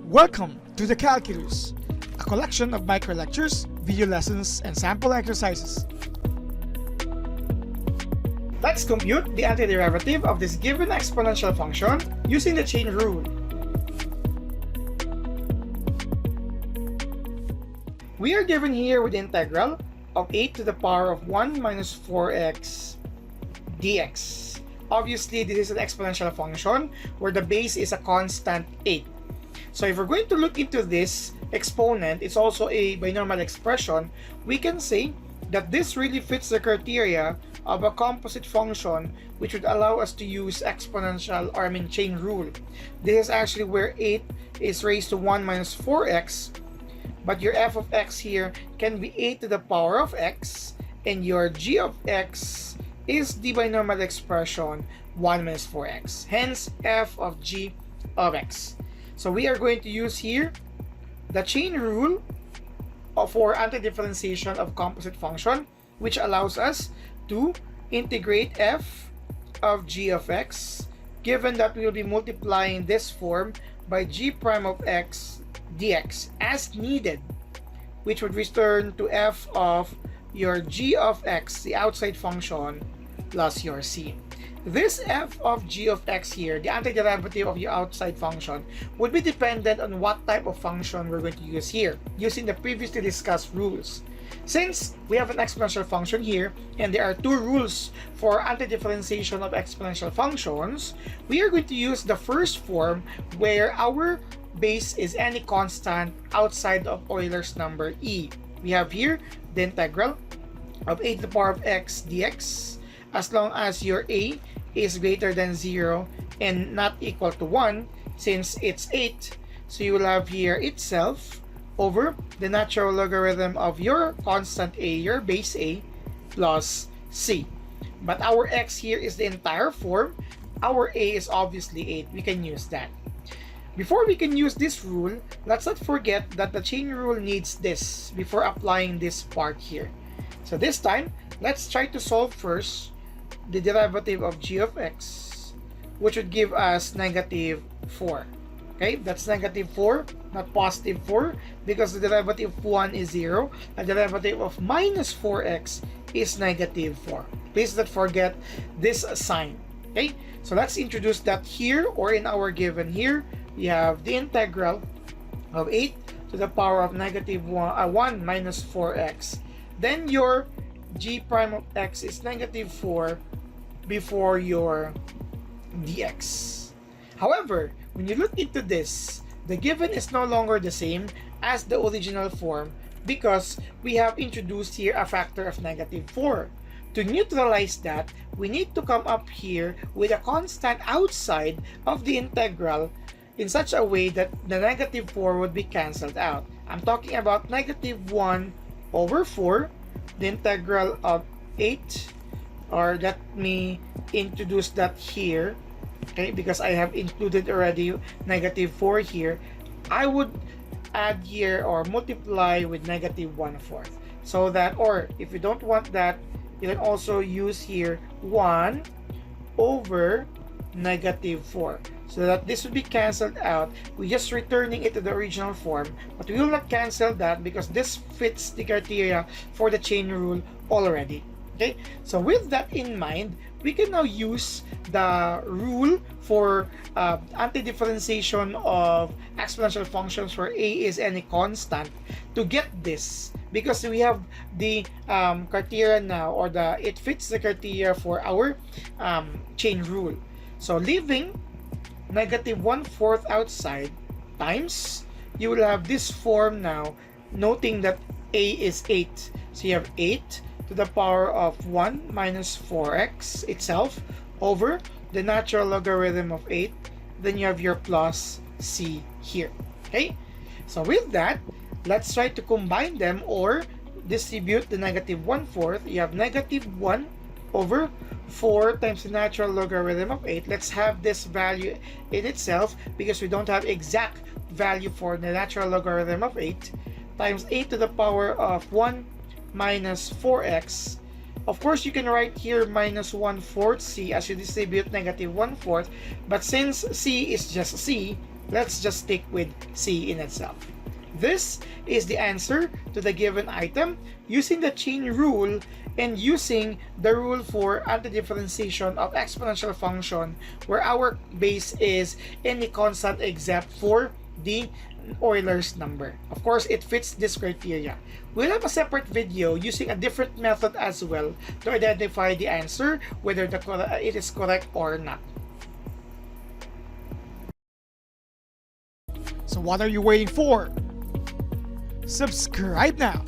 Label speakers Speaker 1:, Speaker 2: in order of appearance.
Speaker 1: Welcome to the Calculus, a collection of micro lectures, video lessons, and sample exercises. Let's compute the antiderivative of this given exponential function using the chain rule. We are given here with the integral of 8 to the power of 1 minus 4x dx. Obviously, this is an exponential function where the base is a constant 8. So if we're going to look into this exponent, it's also a binomial expression, we can say that this really fits the criteria of a composite function which would allow us to use exponential, or chain rule. This is actually where 8 is raised to 1 minus 4x, but your f of x here can be 8 to the power of x, and your g of x is the binomial expression 1 minus 4x, hence f of g of x. So we are going to use here the chain rule for antidifferentiation of composite function, which allows us to integrate f of g of x, given that we will be multiplying this form by g prime of x dx as needed, which would return to f of your g of x, the outside function, plus your c. This f of g of x here, the antiderivative of your outside function, would be dependent on what type of function we're going to use here, using the previously discussed rules. Since we have an exponential function here, and there are two rules for antidifferentiation of exponential functions, we are going to use the first form where our base is any constant outside of Euler's number e. We have here the integral of 8 to the power of x dx, as long as your a is greater than 0 and not equal to 1, since it's 8. So you will have here itself over the natural logarithm of your constant a, your base a, plus c. But our x here is the entire form. Our a is obviously 8. We can use that. Before we can use this rule, let's not forget that the chain rule needs this before applying this part here. So this time, let's try to solve first the derivative of g of x, which would give us negative 4. Okay, that's negative 4, not positive 4, because the derivative of 1 is 0. The derivative of minus 4x is negative 4. Please don't forget this sign. Okay, so let's introduce that here, or in our given here, we have the integral of 8 to the power of negative 1 minus 4x. Then your g prime of x is negative 4 before your dx. However, when you look into this, the given is no longer the same as the original form because we have introduced here a factor of negative 4. To neutralize that, we need to come up here with a constant outside of the integral in such a way that the negative 4 would be cancelled out. I'm talking about negative 1 over 4, the integral of 8, or let me introduce that here, okay, because I have included already negative 4 here. I would add here or multiply with negative 1/4, so that, or if you don't want that, you can also use here 1 over negative 4, so that this will be cancelled out. We're just returning it to the original form, but we will not cancel that because this fits the criteria for the chain rule already. Okay, so with that in mind, we can now use the rule for antidifferentiation of exponential functions where a is any constant to get this, because we have the criteria now, or it fits the criteria for our chain rule. So leaving negative 1/4 outside times, you will have this form now, noting that a is 8. So you have 8 to the power of 1 minus 4x itself over the natural logarithm of 8. Then you have your plus c here. Okay, so with that, let's try to combine them or distribute the negative 1/4. You have negative 1 over 4 times the natural logarithm of 8. Let's have this value in itself because we don't have exact value for the natural logarithm of 8, times 8 to the power of 1 minus 4x. Of course, you can write here minus 1/4 c as you distribute negative 1/4, but since c is just c, Let's just stick with C in itself. This is the answer to the given item using the chain rule and using the rule for antidifferentiation of exponential function where our base is any constant except for the Euler's number. Of course, it fits this criteria. We'll have a separate video using a different method as well to identify the answer, whether it is correct or not. So what are you waiting for? Subscribe now!